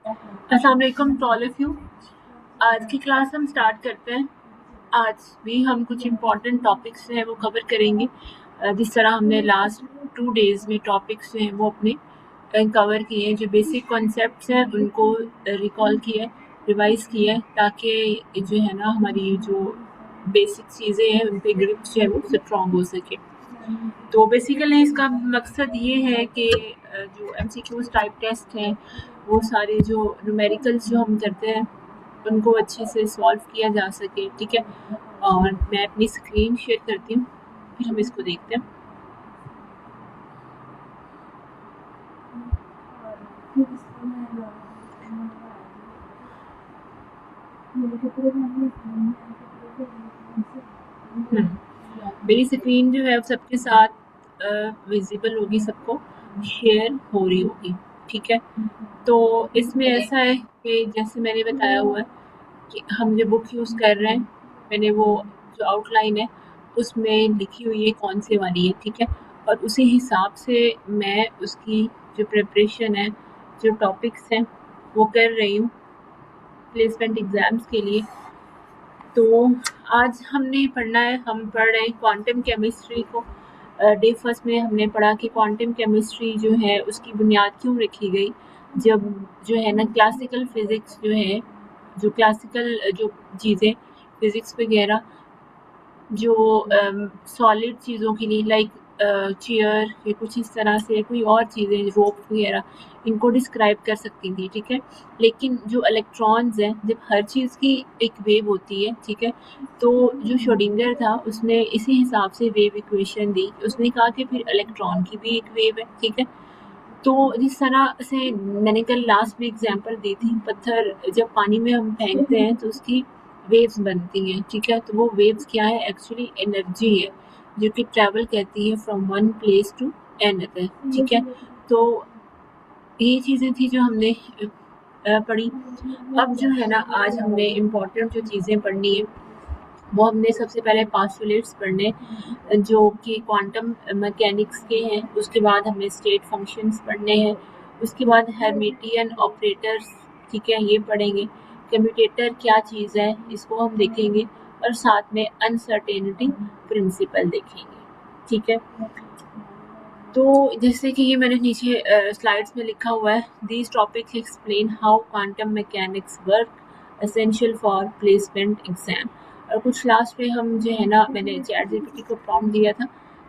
अस्सलाम वालेकुम to all of you. आज की क्लास हम स्टार्ट करते हैं। आज भी हम कुछ इम्पोर्टेंट टॉपिक्स हैं वो कवर करेंगे। जिस तरह हमने लास्ट 2 डेज़ में टॉपिक्स जो हैं वो अपने कवर किए हैं। जो बेसिक कॉन्सेप्ट्स हैं उनको रिकॉल किया है, रिवाइज़ किया है, ताकि जो है ना हमारी जो बेसिक चीज़ें हैं उन पे ग्रिप जो है वो स्ट्रॉन्ग हो सके। तो बेसिकली इसका मकसद ये है कि जो एमसीक्यूज़ टाइप टेस्ट हैं वो सारे जो न्यूमेरिकल्स जो हम करते हैं उनको अच्छे से सॉल्व किया जा सके, ठीक है। और मैं अपनी स्क्रीन शेयर करती हूँ, फिर हम इसको देखते हैं। मेरी स्क्रीन जो है वो सबके साथ विजिबल होगी, सबको शेयर हो रही होगी, ठीक है। तो इसमें ऐसा है कि जैसे मैंने बताया हुआ है कि हम जो बुक यूज़ कर रहे हैं, मैंने वो जो आउटलाइन है उसमें लिखी हुई है कौन से वाली है, ठीक है। और उसी हिसाब से मैं उसकी जो प्रिपरेशन है, जो टॉपिक्स हैं वो कर रही हूँ प्लेसमेंट एग्ज़ाम्स के लिए। तो आज हमने पढ़ना है, हम पढ़ रहे हैं क्वांटम केमिस्ट्री को। डे फर्स्ट में हमने पढ़ा कि क्वांटम केमिस्ट्री जो है उसकी बुनियाद क्यों रखी गई। जब जो है ना क्लासिकल फिज़िक्स जो है, जो क्लासिकल जो चीज़ें फिज़िक्स वगैरह जो सॉलिड चीज़ों के लिए लाइक चेयर या कुछ इस तरह से कोई और चीज़ें रोप वगैरह इनको डिस्क्राइब कर सकती थी, ठीक है। लेकिन जो इलेक्ट्रॉन्स हैं, जब हर चीज़ की एक वेव होती है, ठीक है, तो जो श्रोडिंगर था उसने इसी हिसाब से वेव इक्वेशन दी। उसने कहा कि फिर इलेक्ट्रॉन की भी एक वेव है, ठीक है। तो जिस तरह से मैंने कल लास्ट में एग्जांपल दी थी, पत्थर जब पानी में हम फेंकते हैं तो उसकी वेव्स बनती हैं, ठीक है। तो वो वेव्स क्या है, एक्चुअली एनर्जी है जो कि ट्रैवल करती है from one place to another, ठीक है। तो ये चीज़ें थी जो हमने पढ़ी। अब जो है ना आज हमने इम्पोर्टेंट जो चीज़ें पढ़नी है वो हमने सबसे पहले पास्टुलेट्स पढ़ने जो कि क्वांटम मैकेनिक्स के हैं। उसके बाद हमें स्टेट फंक्शंस पढ़ने हैं। उसके बाद हर्मिटियन ऑपरेटर्स, ठीक है, ये पढ़ेंगे। कम्यूटेटर क्या चीज़ है इसको हम देखेंगे, और साथ में अनसर्टेनिटी प्रिंसिपल देखेंगे, ठीक है। तो जैसे कि ये मैंने नीचे स्लाइड्स में लिखा हुआ है, these topics explain how quantum mechanics work, essential for placement exam. और कुछ लास्ट में हम जो है ना, मैंने चैटजीपीटी को प्रॉम्प्ट दिया था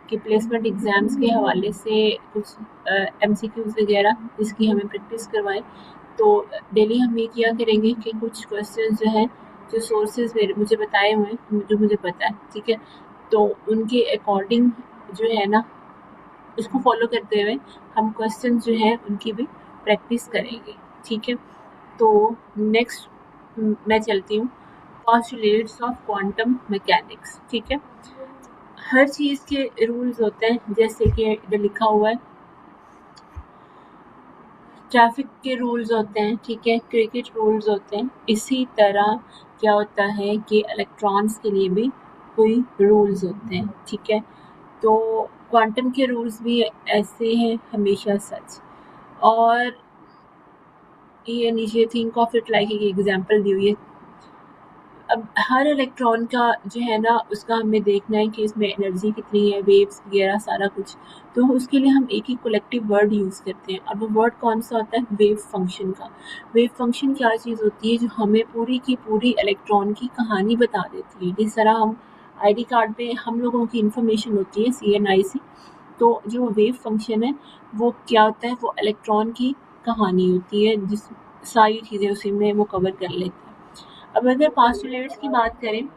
कि प्लेसमेंट एग्जाम्स के हवाले से कुछ एमसीक्यूज वगैरह इसकी हमें प्रैक्टिस करवाएं। तो डेली हम ये किया करेंगे कि कुछ क्वेश्चन जो हैं, जो सोर्सेज मेरे मुझे बताए हुए हैं, जो मुझे पता है, ठीक है, तो उनके अकॉर्डिंग जो है ना उसको फॉलो करते हुए हम क्वेश्चन जो है उनकी भी प्रैक्टिस करेंगे, ठीक है। तो नेक्स्ट मैं चलती हूँ पोस्टुलेट्स ऑफ क्वांटम मैकेनिक्स, ठीक है। हर चीज़ के रूल्स होते हैं, जैसे कि इधर लिखा हुआ है ट्रैफिक के रूल्स होते हैं, ठीक है, क्रिकेट रूल्स होते हैं। इसी तरह क्या होता है कि इलेक्ट्रॉन्स के लिए भी कोई रूल्स होते हैं, ठीक है। तो क्वांटम के रूल्स भी ऐसे हैं हमेशा सच। और ये नीचे थिंक ऑफ इट लाइक एक एग्जांपल दी हुई है। अब हर इलेक्ट्रॉन का जो है ना उसका हमें देखना है कि इसमें एनर्जी कितनी है, वेव्स वगैरह सारा कुछ। तो उसके लिए हम एक ही कलेक्टिव वर्ड यूज़ करते हैं। अब वो वर्ड कौन सा होता है, वेव फंक्शन का। वेव फंक्शन क्या चीज़ होती है जो हमें पूरी की पूरी इलेक्ट्रॉन की कहानी बता देती है। जिस तरह हम आईडी कार्ड पे हम लोगों की इंफॉर्मेशन होती है CNIC, तो जो वेव फंक्शन है वो क्या होता है, वो इलेक्ट्रॉन की कहानी होती है, जिस सारी चीज़ें उसी में वो कवर कर लेते हैं। अब अगर पोस्टुलेट्स की बात करें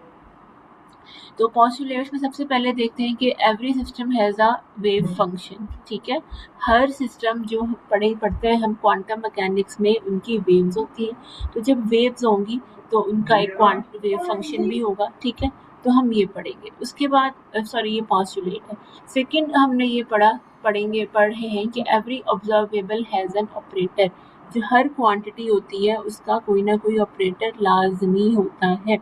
तो पोस्टुलेट्स में सबसे पहले देखते हैं कि every system has a wave function, ठीक है। हर सिस्टम जो पढ़ते हैं हम क्वांटम मैकेनिक्स में, उनकी वेव्स होती है। तो जब वेव्स होंगी तो उनका एक क्वांटम वेव फंक्शन भी होगा, ठीक है। तो हम ये पढ़ेंगे। उसके बाद सॉरी ये पोस्टुलेट है। सेकंड हमने ये पढ़े हैं कि every observable has an operator. जो हर क्वांटिटी होती है उसका कोई ना कोई ऑपरेटर लाजमी होता है।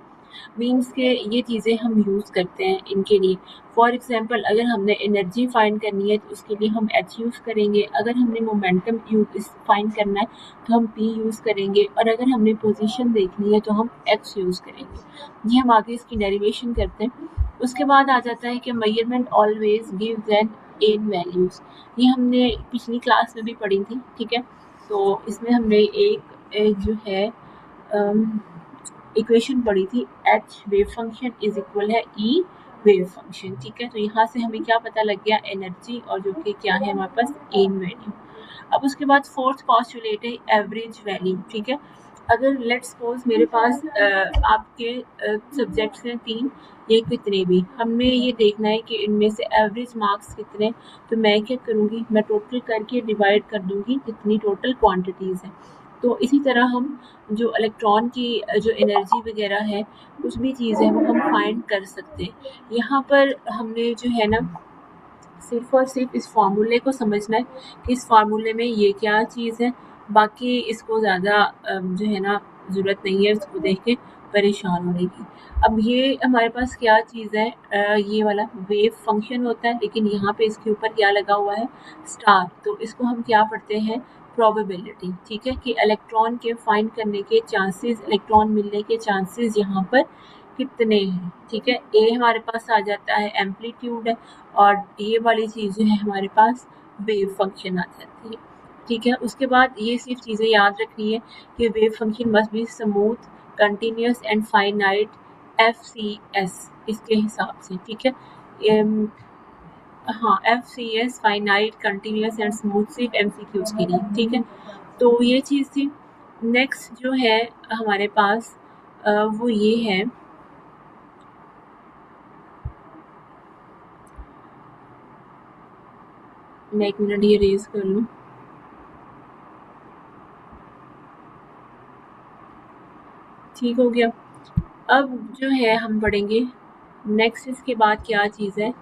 मीन्स के ये चीज़ें हम यूज़ करते हैं इनके लिए। फॉर एग्जांपल अगर हमने एनर्जी फाइंड करनी है तो उसके लिए हम एच यूज़ करेंगे, अगर हमने मोमेंटम फाइंड करना है तो हम पी यूज़ करेंगे, और अगर हमने पोजीशन देखनी है तो हम एच यूज़ करेंगे। ये हम आगे इसकी डेरिवेशन करते हैं। उसके बाद आ जाता है कि measurement always gives an values. ये हमने पिछली क्लास में भी पढ़ी थी, ठीक है। तो इसमें हमने एक जो है इक्वेशन पढ़ी थी, H wave function is equal है ई वेव फंक्शन, ठीक है। तो यहाँ से हमें क्या पता लग गया, एनर्जी, और जो कि क्या है हमारे पास एन वैल्यू। अब उसके बाद फोर्थ पोस्टुलेट है एवरेज वैल्यू, ठीक है। अगर लेट्स सपोज मेरे पास आपके सब्जेक्ट्स हैं 3, ये कितने भी, हमें ये देखना है कि इनमें से एवरेज मार्क्स कितने। तो मैं क्या करूँगी, मैं टोटल करके डिवाइड कर दूँगी जितनी टोटल क्वांटिटीज़ हैं। तो इसी तरह हम जो इलेक्ट्रॉन की जो एनर्जी वगैरह है, कुछ भी चीज़ है वो हम फाइंड कर सकते हैं। यहाँ पर हमने जो है ना सिर्फ़ और सिर्फ इस फार्मूले को समझना है कि इस फार्मूले में ये क्या चीज़ है, बाकी इसको ज़्यादा जो है ना ज़रूरत नहीं है इसको देख के परेशान होने की। अब ये हमारे पास क्या चीज़ है, ये वाला वेव फंक्शन होता है, लेकिन यहाँ पे इसके ऊपर क्या लगा हुआ है, स्टार। तो इसको हम क्या पढ़ते हैं, प्रोबेबिलिटी, ठीक है, कि इलेक्ट्रॉन के फाइंड करने के चांसेस, इलेक्ट्रॉन मिलने के चांसेस यहाँ पर कितने हैं, ठीक है। ए हमारे पास आ जाता है, एम्पलीट्यूड है, और ये वाली चीज़ें हैं हमारे पास वेव फंक्शन आ जाती है, ठीक है। उसके बाद ये सिर्फ चीज़ें याद रखनी है कि wave function must be smooth, continuous and finite, FCS इसके हिसाब से, ठीक है। हाँ, FCS finite, continuous and smooth सिर्फ MCQs के लिए, ठीक है। तो ये चीज़ थी। नेक्स्ट जो है हमारे पास वो ये है, मैं 1 मिनट ये रेज़ कर लूँ। ठीक हो गया। अब जो है हम पढ़ेंगे नेक्स्ट, इसके बाद क्या चीज़ है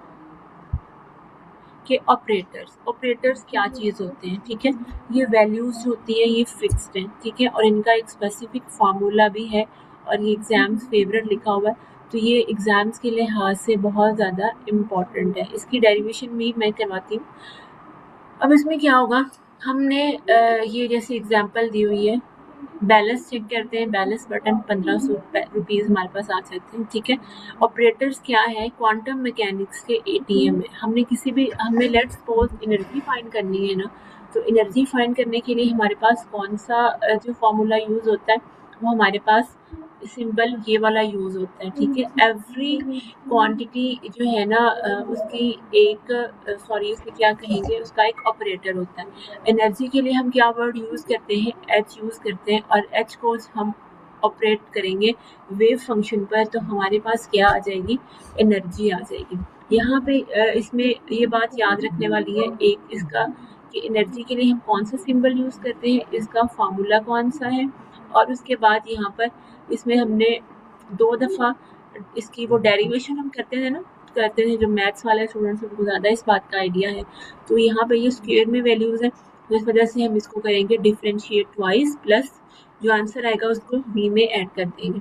कि ऑपरेटर्स क्या चीज़ होते हैं, ठीक है। ये वैल्यूज़ होती हैं, ये फिक्स्ड हैं, ठीक है, और इनका एक स्पेसिफिक फार्मूला भी है, और ये एग्ज़ाम्स फेवरेट लिखा हुआ है। तो ये एग्ज़ाम्स के लिहाज से बहुत ज़्यादा इम्पॉर्टेंट है। इसकी डेरिवेशन भी मैं करवाती हूँ। अब इसमें क्या होगा, हमने ये जैसे एग्जांपल दी हुई है, बैलेंस चेक करते हैं, बैलेंस बटन 1500 रुपीज़ हमारे पास आ सकते हैं, ठीक है। ऑपरेटर्स क्या है, क्वांटम मैकेनिक्स के ATM है। हमने लेट्स सपोज एनर्जी फाइंड करनी है ना, तो एनर्जी फाइंड करने के लिए हमारे पास कौन सा जो फॉर्मूला यूज़ होता है, वो हमारे पास सिंबल ये वाला यूज़ होता है, ठीक है। एवरी क्वांटिटी जो है ना उसकी एक सॉरी उसको क्या कहेंगे, उसका एक ऑपरेटर होता है। एनर्जी के लिए हम क्या वर्ड यूज़ करते हैं, एच यूज़ करते हैं, और एच को हम ऑपरेट करेंगे वेव फंक्शन पर, तो हमारे पास क्या आ जाएगी, एनर्जी आ जाएगी। यहाँ पे इसमें ये बात याद रखने वाली है एक इसका, कि एनर्जी के लिए हम कौन सा सिंबल यूज़ करते हैं, इसका फार्मूला कौन सा है, और उसके बाद यहाँ पर इसमें हमने 2 दफ़ा इसकी वो डेरिवेशन हम करते थे, जो मैथ्स वाले स्टूडेंट्स उनको ज़्यादा इस बात का आइडिया है। तो यहाँ पे ये स्क्वायर में वैल्यूज़ है, तो इस वजह से हम इसको करेंगे डिफरेंशिएट ट्वाइस, प्लस जो आंसर आएगा उसको बी में ऐड कर देंगे।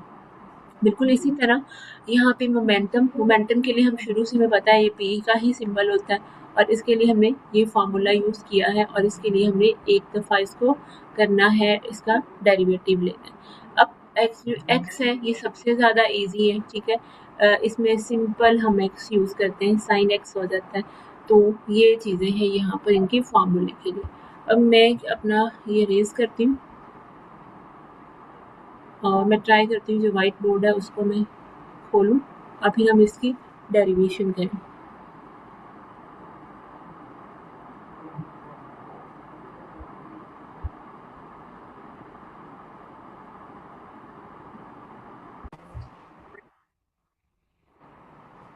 बिल्कुल इसी तरह यहाँ पे मोमेंटम के लिए हम शुरू से हमें पता है ये पी का ही सिंबल होता है, और इसके लिए हमने ये फार्मूला यूज़ किया है, और इसके लिए हमने एक दफ़ा इसको करना है, इसका डेरिवेटिव लेना है। अब एक्स है, ये सबसे ज़्यादा इजी है, ठीक है। इसमें सिंपल हम एक्स यूज़ करते हैं, साइन एक्स हो जाता है। तो ये चीज़ें हैं यहाँ पर इनके फार्मूले के लिए। अब मैं अपना ये रेज़ करती हूँ, और मैं ट्राई करती हूँ जो व्हाइट बोर्ड है उसको मैं खोलूँ, और फिर हम इसकी डेरिवेशन करें।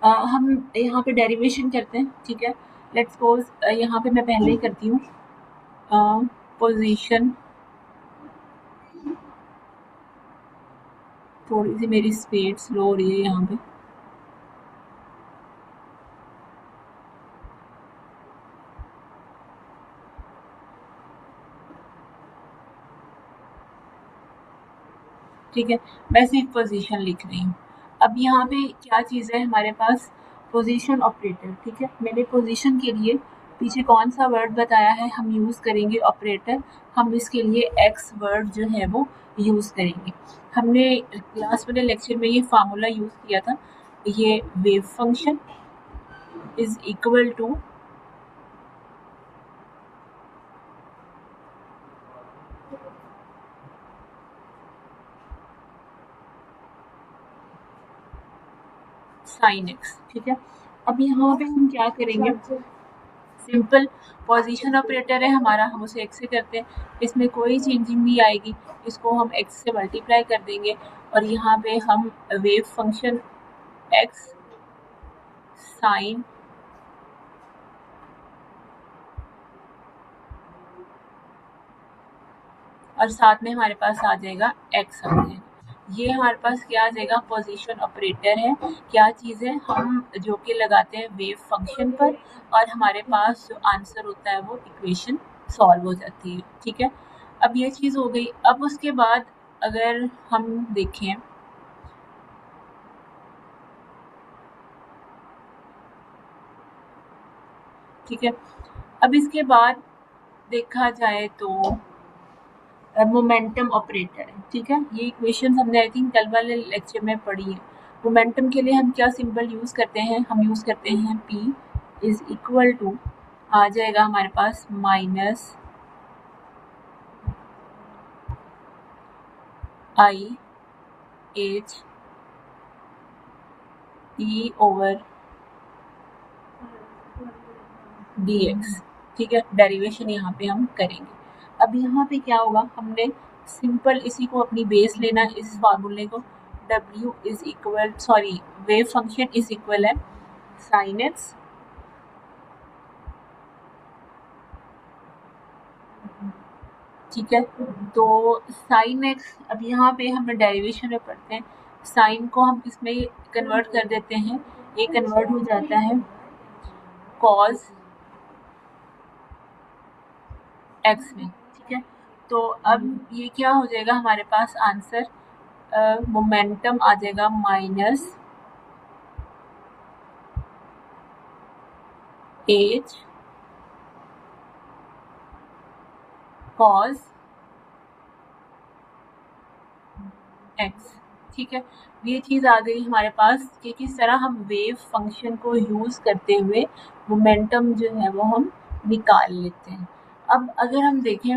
हम यहाँ पे डेरिवेशन करते हैं, ठीक है। लेट्स सपोज यहाँ पे मैं पहले ही करती हूँ पोजीशन, थोड़ी सी मेरी स्पीड स्लो हो रही है यहाँ पे। ठीक है, मैं सिर्फ पोजीशन लिख रही हूँ। अब यहाँ पे क्या चीज़ है हमारे पास, पोजीशन ऑपरेटर। ठीक है, मैंने पोजीशन के लिए पीछे कौन सा वर्ड बताया है, हम यूज़ करेंगे ऑपरेटर। हम इसके लिए एक्स वर्ड जो है वो यूज़ करेंगे। हमने क्लास वाले लेक्चर में ये फार्मूला यूज़ किया था, ये wave function is equal to sine x. ठीक है, अब यहाँ पे हम क्या करेंगे, सिंपल पोजीशन ऑपरेटर है हमारा, हम उसे एक्स से करते हैं, इसमें कोई चेंजिंग नहीं आएगी, इसको हम एक्स से मल्टीप्लाई कर देंगे और यहाँ पे हम वेव फंक्शन एक्स साइन और साथ में हमारे पास आ जाएगा एक्स आ जाएगा। ये हमारे पास क्या आ जाएगा, पोजीशन ऑपरेटर है। क्या चीज़ है, हम जो कि लगाते हैं वेव फंक्शन पर और हमारे पास जो आंसर होता है वो इक्वेशन सॉल्व हो जाती है। ठीक है, अब ये चीज़ हो गई। अब उसके बाद अगर हम देखें, ठीक है, अब इसके बाद देखा जाए तो मोमेंटम ऑपरेटर है। ठीक है, ये इक्वेशन हमने आई थिंक कल वाले लेक्चर में पढ़ी है। मोमेंटम के लिए हम क्या सिंबल यूज़ करते हैं, हम यूज़ करते हैं P इज इक्वल टू, आ जाएगा हमारे पास minus I H E over D X. ठीक है, डेरिवेशन यहाँ पे हम करेंगे। अब यहाँ पे क्या होगा, हमने सिंपल इसी को अपनी बेस लेना, इस फार्मूले को, W is equal, sorry, wave function is equal है साइन एक्स ठीक है, तो साइन एक्स, अब यहाँ पे हम डेरिवेशन में पढ़ते हैं, साइन को हम किसमें कन्वर्ट कर देते हैं, ये कन्वर्ट हो जाता है कॉज एक्स में। ठीक है, तो अब ये क्या हो जाएगा हमारे पास आंसर, मोमेंटम आ जाएगा माइनस एच कॉज एक्स। ठीक है, ये चीज़ आ गई हमारे पास कि किस तरह हम वेव फंक्शन को यूज़ करते हुए मोमेंटम जो है वो हम निकाल लेते हैं। अब अगर हम देखें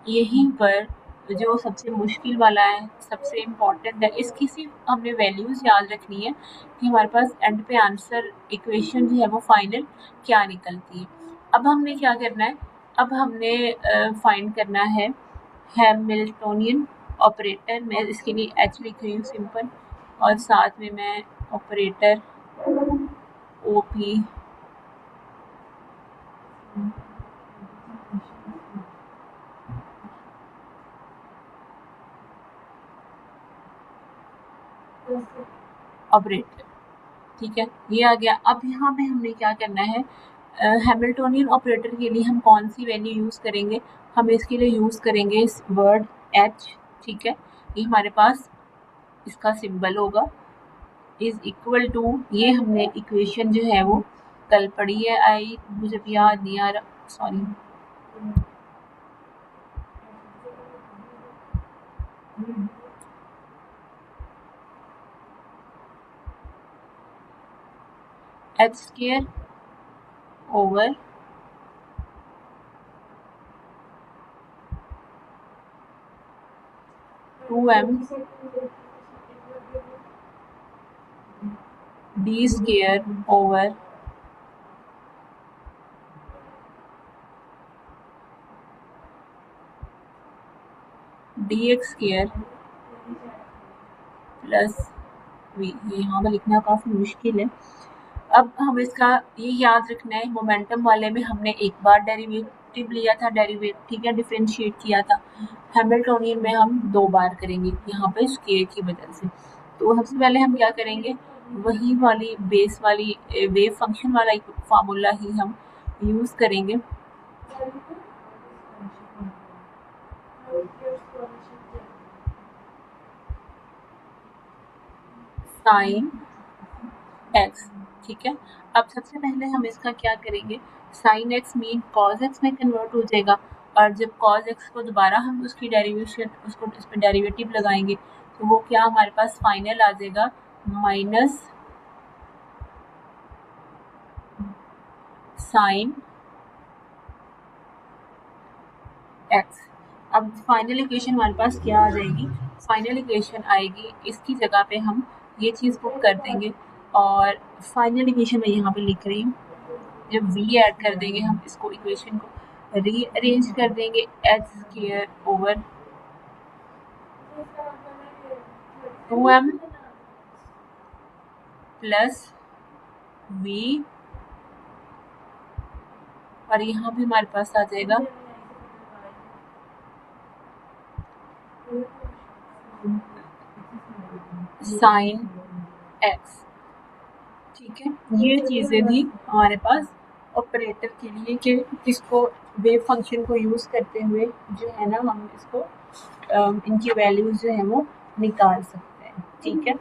यहीं पर जो सबसे मुश्किल वाला है, सबसे इम्पॉर्टेंट है, इसकी सिर्फ हमने वैल्यूज़ याद रखनी है कि हमारे पास एंड पे आंसर इक्वेशन जो है वो फाइनल क्या निकलती है। अब हमने क्या करना है, अब हमने फाइंड करना है हैमिल्टोनियन ऑपरेटर। मैं इसके लिए एच लिख रही हूँ सिंपल, और साथ में मैं ऑपरेटर ओ पी ऑपरेटर। ठीक है, ये आ गया। अब यहाँ पे हमने क्या करना है, हैमिल्टोनियन ऑपरेटर के लिए हम कौन सी वैल्यू यूज़ करेंगे, हम इसके लिए यूज़ करेंगे इस वर्ड एच। ठीक है, ये हमारे पास इसका सिंबल होगा, इज इक्वल टू, ये हमने इक्वेशन जो है वो कल पढ़ी है, आई मुझे याद नहीं आ रहा, sorry, h square over two m d square over D x square plus v. ये यहाँ पर लिखना काफ़ी मुश्किल है। अब हम इसका ये याद रखना है, मोमेंटम वाले में हमने एक बार डेरिवेटिव लिया था, ठीक है, डिफरेंशिएट किया था। हैमिल्टोनियन में हम 2 बार करेंगे यहाँ पे स्केयर की वजह से। तो सबसे पहले हम क्या करेंगे, वही वाली बेस वाली वेव फंक्शन वाला एक फार्मूला ही हम यूज़ करेंगे। Sign x. ठीक है, अब सबसे पहले हम इसका क्या करेंगे, sine x mean cos x में कन्वर्ट हो जाएगा, और जब कॉज एक्स को दोबारा हम उसकी डेरिवेशन उसको इस पर डेरिवेटिव लगाएंगे तो वो क्या हमारे पास फाइनल आ जाएगा माइनस साइन एक्स। अब फाइनल इक्वेशन हमारे पास क्या आ जाएगी, फाइनल इक्वेशन आएगी, इसकी जगह पे हम ये चीज़ पुट कर देंगे, और फाइनल इक्वेशन मैं यहाँ पे लिख रही हूँ, जब v ऐड कर देंगे हम इसको इक्वेशन को रीअरेंज कर देंगे H square over 2m plus v, और यहाँ भी हमारे पास आ जाएगा साइन एक्स। ठीक है, ये चीज़ें थी हमारे पास ऑपरेटर के लिए कि किसको वेव फंक्शन को यूज़ करते हुए जो है ना हम इसको इनकी वैल्यूज जो है वो निकाल सकते हैं। ठीक है,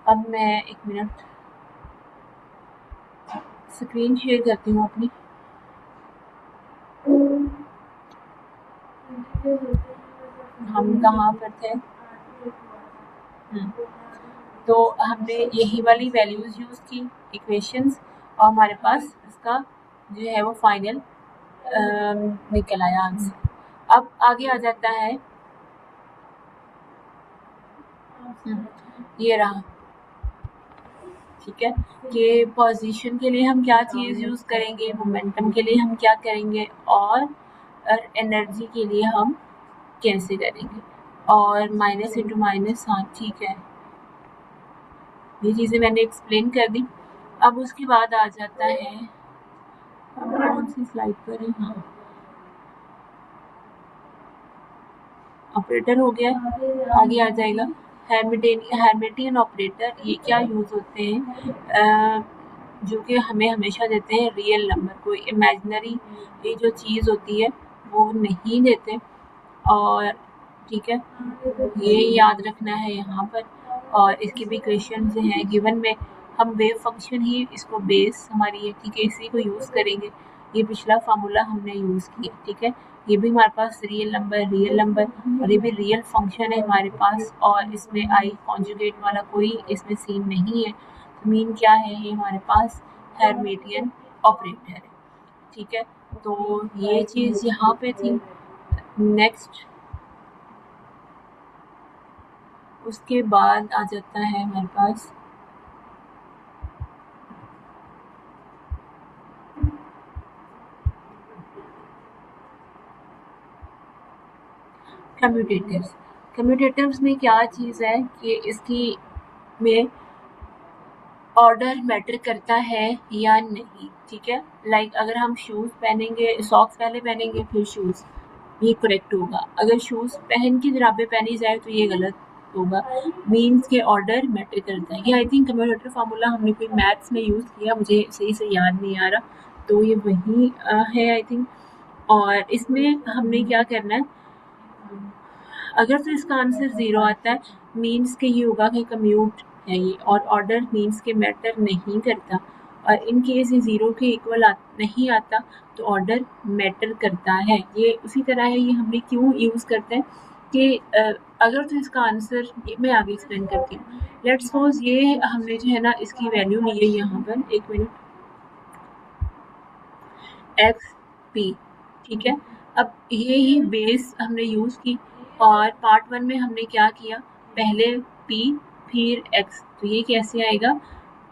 अब मैं एक मिनट स्क्रीन शेयर करती हूँ अपनी। हम कहाँ पर थे, तो हमने यही वाली वैल्यूज यूज़ की इक्वेशंस, और हमारे पास इसका जो है वो फाइनल निकल आया आंसर। अब आगे आ जाता है ये रहा। ठीक है, कि पोजीशन के लिए हम क्या चीज़ यूज़ करेंगे, मोमेंटम के लिए हम क्या करेंगे, और एनर्जी के लिए हम कैसे करेंगे, और माइनस इंटू माइनस। हाँ ठीक है, ये चीज़ें मैंने एक्सप्लेन कर दी। अब उसके बाद आ जाता है, अब कौन सी स्लाइड पर है, हाँ ऑपरेटर हो गया, आगे आ जाएगा हैमिल्टनियन ऑपरेटर। ये क्या यूज़ होते हैं, जो कि हमें हमेशा देते हैं रियल नंबर, कोई इमेजिनरी ये जो चीज़ होती है वो नहीं देते। और ठीक है, ये याद रखना है यहाँ पर, और इसके भी क्वेश्चन जो हैं गिवन में हम वेव फंक्शन ही इसको बेस हमारी है, ठीक है, इसी को यूज़ करेंगे। ये पिछला फार्मूला हमने यूज़ किया। ठीक है, ये भी हमारे पास रियल नंबर और ये भी रियल फंक्शन है हमारे पास, और इसमें आई कॉन्जुगेट वाला कोई इसमें सीन नहीं है। तो मीन क्या है, ये हमारे पास हैमिल्टनियन ऑपरेटर है। ठीक है, तो ये चीज़ यहाँ पे थी। नेक्स्ट उसके बाद आ जाता है हमारे पास कम्यूटेटर्स। कम्यूटेटर्स में क्या चीज़ है कि इसकी में ऑर्डर मैटर करता है या नहीं। ठीक है, लाइक अगर हम शूज़ पहनेंगे, सॉक्स पहले पहनेंगे फिर शूज़, ये करेक्ट होगा। अगर शूज़ पहन के जराबें पहनी जाए तो ये गलत होगा। मीन्स के ऑर्डर मैटर करता है। ये आई थिंक कम्यूटेटर फार्मूला हमने कोई मैथ्स में यूज़ किया, मुझे सही से याद नहीं आ रहा, तो ये वही है आई थिंक। और इसमें हमने क्या करना है, अगर तो इसका आंसर 0 आता है मीन्स के ये होगा कि कम्यूट है ये, और ऑर्डर मीन्स के मैटर नहीं करता, और इन केस ये 0 के इक्वल नहीं आता तो ऑर्डर मैटर करता है। ये उसी तरह है, ये हमने क्यों यूज़ करते हैं कि अगर तो इसका आंसर, मैं आगे एक्सप्लेन करती हूँ। लेट्स सपोज ये हमने जो है ना इसकी वैल्यू ली है यहाँ पर, एक मिनट, एक्स पी। ठीक है, अब ये ही बेस हमने यूज़ की, और पार्ट 1 में हमने क्या किया, पहले p फिर x, तो ये कैसे आएगा,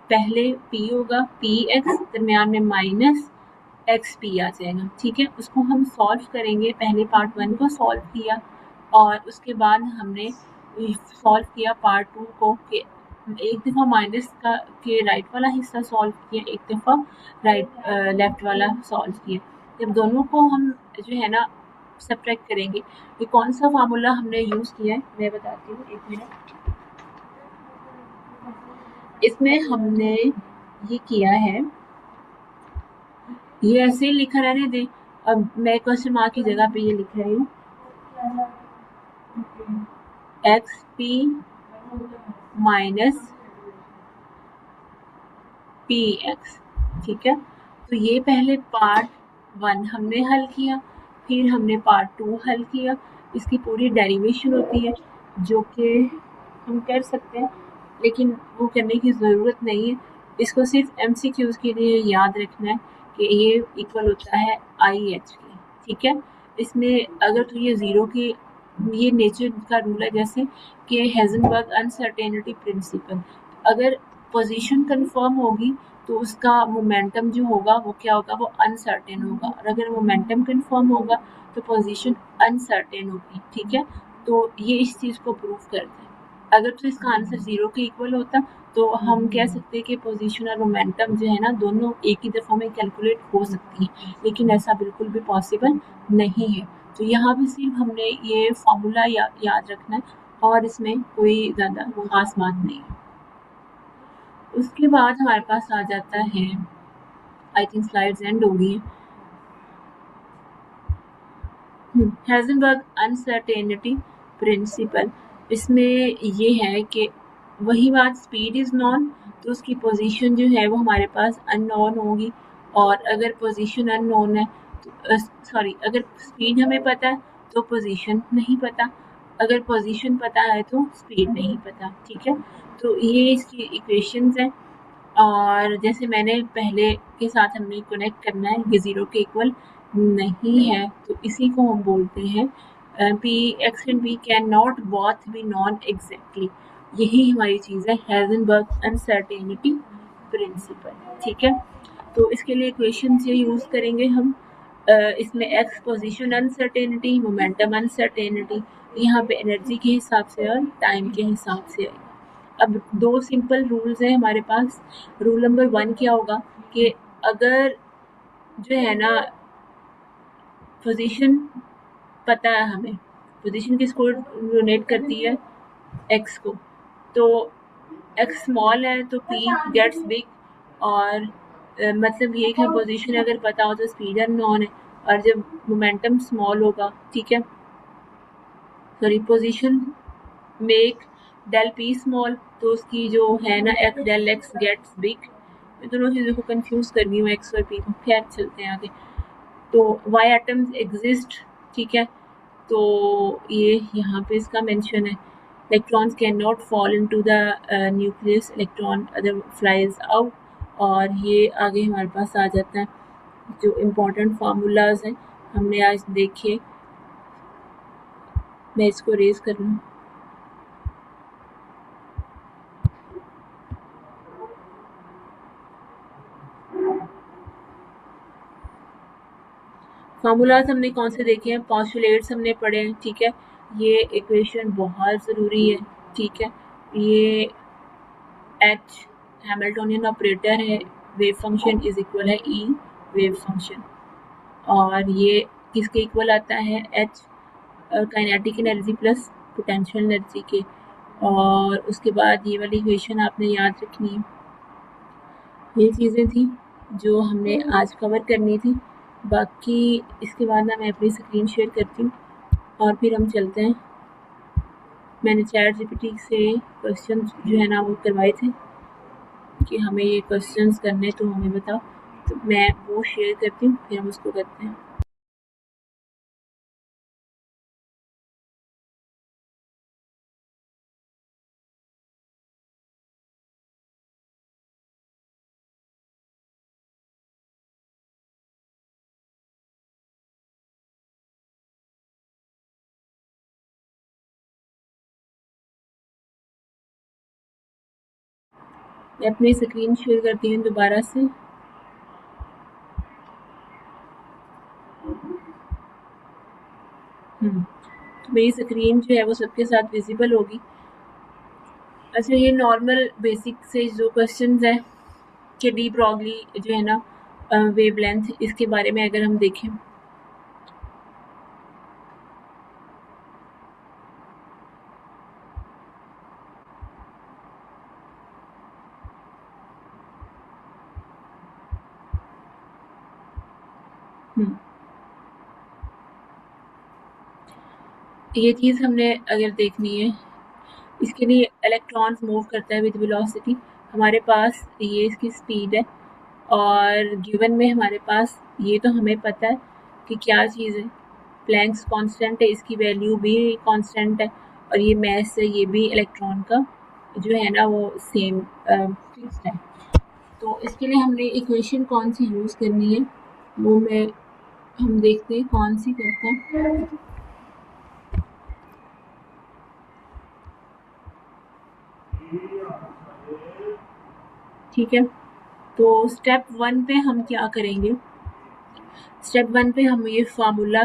पहले p होगा पी एक्स, दरमियान में माइनस एक्स पी आ जाएगा। ठीक है, उसको हम सॉल्व करेंगे, पहले पार्ट 1 को सॉल्व किया और उसके बाद हमने सॉल्व किया पार्ट 2 को, कि एक दफ़ा माइनस का के राइट वाला हिस्सा सॉल्व किया, एक दफ़ा लेफ्ट वाला सॉल्व किया। जब दोनों को हम जो है ना सब्ट्रैक्ट करेंगे, ये कौन सा फार्मूला हमने यूज़ किया है मैं बताती हूँ, एक मिनट। इसमें हमने ये किया है, ये ऐसे ही लिखा रहने दें, अब मैं क्वेश्चन मार्क की जगह पे ये लिख रही हूँ, x P minus P x, ठीक है। तो ये पहले पार्ट 1 हमने हल किया, फिर हमने पार्ट 2 हल किया। इसकी पूरी डेरिवेशन होती है जो कि हम कर सकते हैं, लेकिन वो करने की ज़रूरत नहीं है। इसको सिर्फ एमसीक्यूज़ के लिए याद रखना है कि ये इक्वल होता है आई एच के, ठीक है। इसमें अगर तो ये ज़ीरो की, ये नेचर का रूल है जैसे कि हेज़नबर्ग अनसर्टेनिटी प्रिंसिपल, अगर पोजीशन कंफर्म होगी तो उसका मोमेंटम जो होगा वो क्या होगा, वो अनसर्टेन होगा, और अगर मोमेंटम कंफर्म होगा तो पोजीशन अनसर्टेन होगी, ठीक है। तो ये इस चीज़ को प्रूव करते हैं। अगर तो इसका आंसर ज़ीरो के इक्वल होता तो हम कह सकते हैं कि पोजीशन और मोमेंटम जो है ना दोनों एक ही दफ़ा में कैलकुलेट हो सकती है, लेकिन ऐसा बिल्कुल भी पॉसिबल नहीं है। तो यहाँ भी सिर्फ हमने ये फार्मूला याद रखना है और इसमें कोई ज़्यादा खास बात नहीं है। उसके बाद हमारे पास आ जाता है, आई थिंक स्लाइड्स एंड हो गई, हेज़नबर्ग अनसर्टेनिटी प्रिंसिपल। इसमें ये है कि वही बात, स्पीड इज़ नॉन तो उसकी पोजीशन जो है वो हमारे पास अननोन होगी, और अगर पोजीशन अननोन है तो सॉरी, अगर स्पीड हमें पता है तो पोजीशन नहीं पता, अगर पोजीशन पता है तो स्पीड नहीं पता, ठीक है। तो ये इसकी इक्वेशंस हैं, और जैसे मैंने पहले के साथ हमने कनेक्ट करना है, ये ज़ीरो के इक्वल नहीं है, तो इसी को हम बोलते हैं p x and p can not both be non exactly. यही हमारी चीज़ है हेज़नबर्ग अनसर्टेनिटी प्रिंसिपल, ठीक है। तो इसके लिए इक्वेशन ये यूज़ करेंगे हम, इसमें x position uncertainty, momentum uncertainty, यहाँ पे एनर्जी के हिसाब से और टाइम के हिसाब से आएगा। अब दो सिंपल रूल्स हैं हमारे पास। रूल नंबर 1 क्या होगा कि अगर जो है ना पोजीशन पता है हमें, पोजीशन किसको डोनेट करती है, एक्स को, तो एक्स स्मॉल है तो पी गेट्स बिग, और मतलब ये कि पोजीशन अगर पता हो तो स्पीड अननोन है, और जब मोमेंटम स्मॉल होगा, ठीक है, sorry position make del p small, तो उसकी जो है ना x del x gets big. मैं दोनों चीज़ों को कंफ्यूज कर गई हूँ, एक्स और पी को, खैर चलते हैं आगे। तो वाई एटम्स एग्जिस्ट, ठीक है, तो ये यहाँ पे इसका मेंशन है, electrons can not fall into the nucleus, electron other flies out, और ये आगे हमारे पास आ जाता है जो इम्पोर्टेंट फार्मूलाज हैं हमने आज देखे। मैं इसको रेज कर लूँ, फार्मूलाज हमने कौन से देखे हैं, पॉस्टुलेट्स हमने पढ़े हैं, ठीक है। ये इक्वेशन बहुत ज़रूरी है, ठीक है। ये एच हैमिल्टोनियन ऑपरेटर है, वेव फंक्शन इज इक्वल है ई वेव फंक्शन, और ये किसके इक्वल आता है, H kinetic energy plus potential energy के। और उसके बाद ये वाली इक्वेशन आपने याद रखनी है। ये चीज़ें थी जो हमने आज कवर करनी थी। बाकी इसके बाद ना मैं अपनी स्क्रीन शेयर करती हूँ और फिर हम चलते हैं। मैंने चैट जीपीटी से क्वेश्चन जो है ना वो करवाए थे कि हमें ये क्वेश्चंस करने, तो हमें बताओ, तो मैं वो शेयर करती हूँ, फिर हम उसको करते हैं। मैं अपनी स्क्रीन शेयर करती हूँ दोबारा से। तो मेरी स्क्रीन जो है वो सबके साथ विजिबल होगी। अच्छा, ये नॉर्मल बेसिक से जो क्वेश्चंस हैं कि डी ब्रॉगली जो है ना वेवलेंथ, इसके बारे में अगर हम देखें, ये चीज़ हमने अगर देखनी है, इसके लिए इलेक्ट्रॉन्स मूव करता है विद वेलोसिटी हमारे पास ये इसकी स्पीड है और गिवन में हमारे पास ये तो हमें पता है कि क्या चीज़ है, प्लैंक्स कांस्टेंट है, इसकी वैल्यू भी कांस्टेंट है और ये मास है, ये भी इलेक्ट्रॉन का जो है ना वो सेम फिक्स्ड है। तो इसके लिए हमने इक्वेशन कौन सी यूज़ करनी है वो मैं हम देखते हैं कौन सी करते हैं। ठीक है, तो स्टेप 1 पे हम क्या करेंगे, स्टेप 1 पे हम ये फार्मूला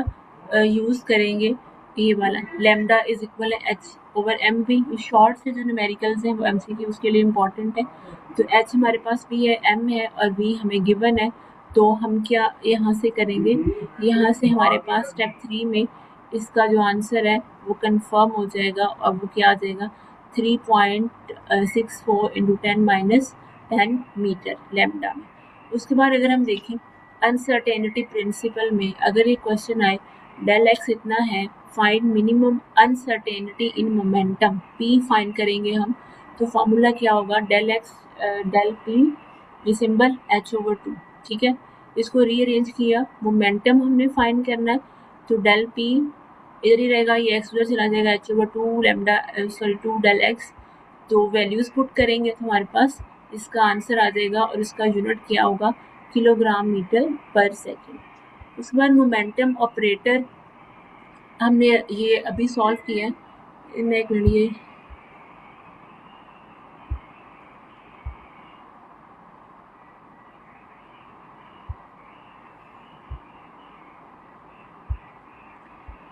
यूज़ करेंगे, ये वाला lambda is equal h over m v. Short से जो न्यूमेरिकल्स हैं वो एमसीक्यू उसके लिए इम्पॉर्टेंट है। तो एच हमारे पास भी है, एम है और वी हमें गिवन है। तो हम क्या यहाँ से करेंगे, यहाँ से हमारे पास स्टेप 3 में इसका जो आंसर है वो कंफर्म हो जाएगा और वो क्या आ जाएगा 3.64 इंटू 10 - 10 मीटर लैम्डा में। उसके बाद अगर हम देखें अनसर्टेनिटी प्रिंसिपल में अगर ये क्वेश्चन आए डेल एक्स इतना है, find minimum uncertainty in momentum, P find करेंगे हम। तो फॉर्मूला क्या होगा डेल एक्स डेल पी ये सिंबल एच ओवर 2। ठीक है, इसको रीअरेंज किया, मोमेंटम हमने फाइंड करना है तो डेल पी इधर ही रहेगा, ये एक्स उधर चला जाएगा, h over 2 lambda sorry 2 del x. तो वैल्यूज पुट करेंगे तो हमारे पास इसका आंसर आ जाएगा और इसका यूनिट क्या होगा किलोग्राम मीटर पर सेकेंड। उसके बाद मोमेंटम ऑपरेटर हमने ये अभी सॉल्व किया है। मैं एक मिनट ये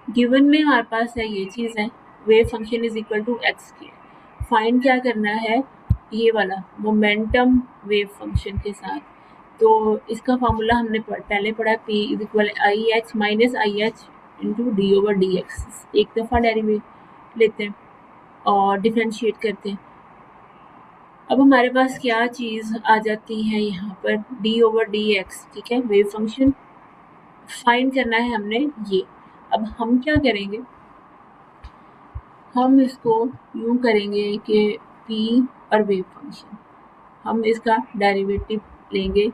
गिवन में हमारे पास है ये चीज़ है, wave function is equal to x के। फाइंड क्या करना है ये वाला मोमेंटम वेव फंक्शन के साथ। तो इसका फार्मूला हमने पहले पढ़ा, P is equal I H minus I H into D over D x. एक दफ़ा डेरिवेट लेते हैं और डिफ्रेंशिएट करते हैं। अब हमारे पास क्या चीज़ आ जाती है यहाँ पर डी ओवर डी एक्स। ठीक है, वेव फंक्शन फाइंड करना है हमने ये। अब हम क्या करेंगे, हम इसको यूँ करेंगे कि पी और वेव फंक्शन हम इसका डेरिवेटिव लेंगे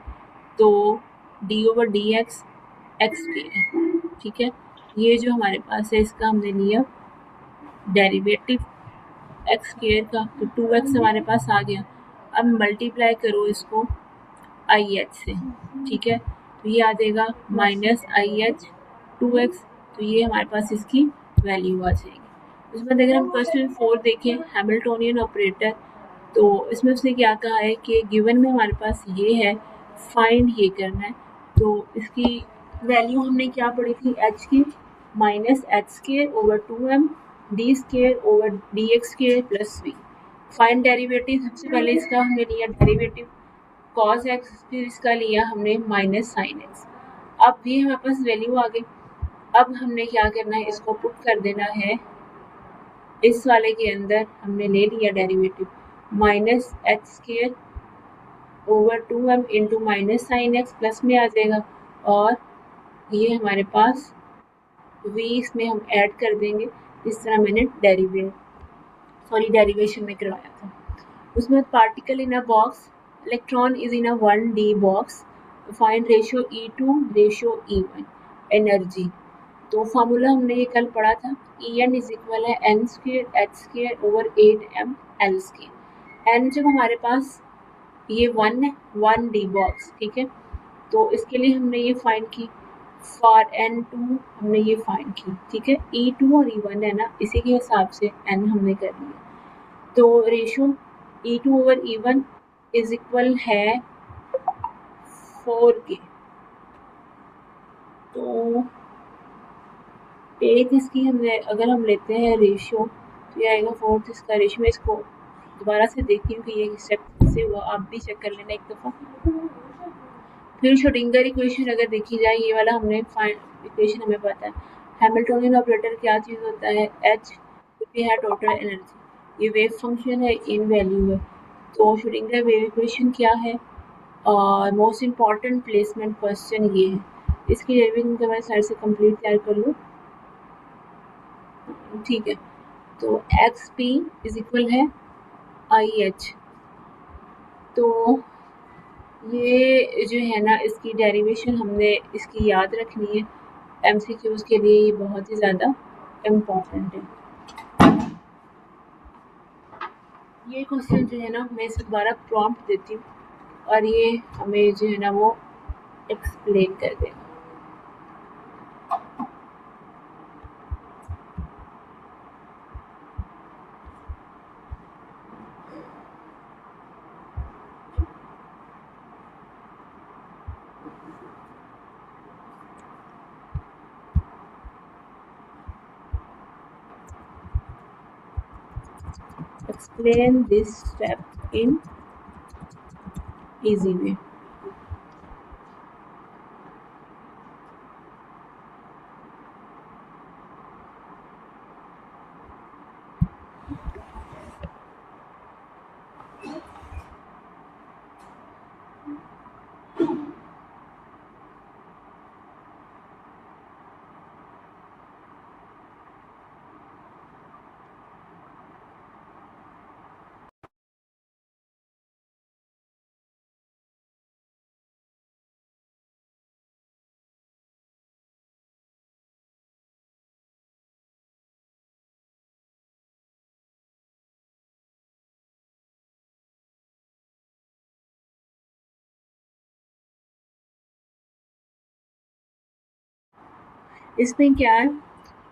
तो D over D x x के है। ठीक है, ये जो हमारे पास है इसका हमने लिया डेरिवेटिव एक्स स्क्वायर का, तो 2x हमारे पास आ गया। अब मल्टीप्लाई करो इसको आई एच से। ठीक है, तो ये आ जाएगा माइनस आई एच 2x। तो ये हमारे पास इसकी वैल्यू आ जाएगी। उसके बाद अगर हम क्वेश्चन 4 देखें हैमिल्टोनियन ऑपरेटर, तो इसमें उसने क्या कहा है कि गिवन में हमारे पास ये है, फाइंड ये करना है। तो इसकी वैल्यू हमने क्या पढ़ी थी एच की minus h square over 2m d square over D x square plus v. Find derivative, सबसे पहले इसका हमने लिया डेरिवेटिव कॉस एक्स, फिर इसका लिया हमने माइनस साइन एक्स। अब ये हमारे पास वैल्यू आ गई। अब हमने क्या करना है, इसको पुट कर देना है इस वाले के अंदर। हमने ले लिया derivative minus h square over 2m into minus sine x plus में आ जाएगा और ये हमारे पास v इसमें हम ऐड कर देंगे। इस तरह मैंने डेरिवेशन में करवाया था। उसमें particle in a box, electron is in a 1D box, find ratio E2 ratio E1 energy. तो फार्मूला हमने ये कल पढ़ा था, En इज इक्वल है n square H square over 8m l square. n जब हमारे पास ये 1 है 1D बॉक्स। ठीक है, तो इसके लिए हमने ये फाइंड की फॉर n2 हमने ये फाइंड की। ठीक है, E2 और E1 है ना, इसी के हिसाब से n हमने कर लिया। तो ratio E2 over E1 is equal है 4 के। तो एक इसकी हमने अगर हम लेते हैं रेशियो तो ये आएगा 4 इसका रेशियो। इसको दोबारा से देखती हूँ कि ये स्टेप से हुआ, आप भी चेक कर लेना एक दफ़ा। फिर श्रोडिंगर इक्वेशन अगर देखी जाए, ये वाला हमने इक्वेशन हमें पता है। हैमिल्टोनियन ऑपरेटर क्या चीज़ होता है, एच ये है टोटल एनर्जी, ये वेव फंक्शन है, इन वैल्यू है। तो श्रोडिंगर वेव इक्वेशन क्या है और मोस्ट इम्पॉर्टेंट प्लेसमेंट क्वेश्चन ये है। इसकी डेरिवेशन के बाद साइड से कंप्लीट तैयार कर लो। ठीक है, तो एक्स पी इज इक्वल है आई एच तो ये जो है ना, इसकी डेरिवेशन हमने इसकी याद रखनी है। एमसीक्यूज़ के लिए ये बहुत ही ज़्यादा इम्पोर्टेंट है। ये क्वेश्चन जो है ना, मैं इसे दोबारा प्रॉम्प्ट देती हूँ और ये हमें जो है ना वो एक्सप्लेन कर देगा। Explain this step in easy way. इसमें क्या है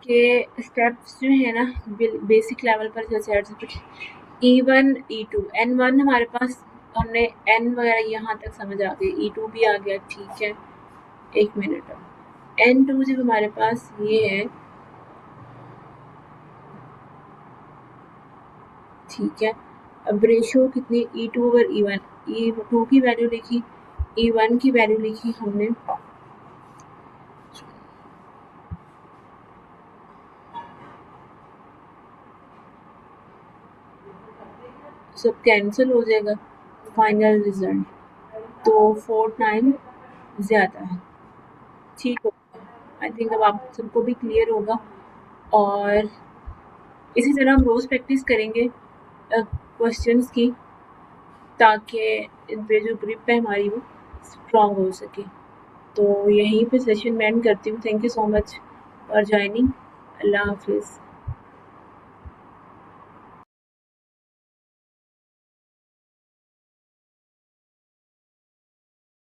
कि स्टेप्स जो है ना बेसिक लेवल पर जैसे E1 E2 N1 हमारे पास, हमने N वगैरह यहाँ तक समझ आ गई, E2 भी आ गया, ठीक है। एक मिनट, N2 जब हमारे पास ये है, ठीक है। अब रेशियो कितनी, E2 ओवर E1, E2 की वैल्यू लिखी, E1 की वैल्यू लिखी हमने, सब कैंसिल हो जाएगा, फाइनल रिजल्ट तो 4 टाइम ज़्यादा है, ठीक हो। आई थिंक अब आप सबको भी क्लियर होगा। और इसी तरह हम रोज़ प्रैक्टिस करेंगे क्वेश्चंस की, ताकि इन पे जो ग्रिप है हमारी वो स्ट्रॉन्ग हो सके। तो यहीं पे सेशन मैं एंड करती हूँ। Thank you so much for joining. अल्लाह हाफिज़।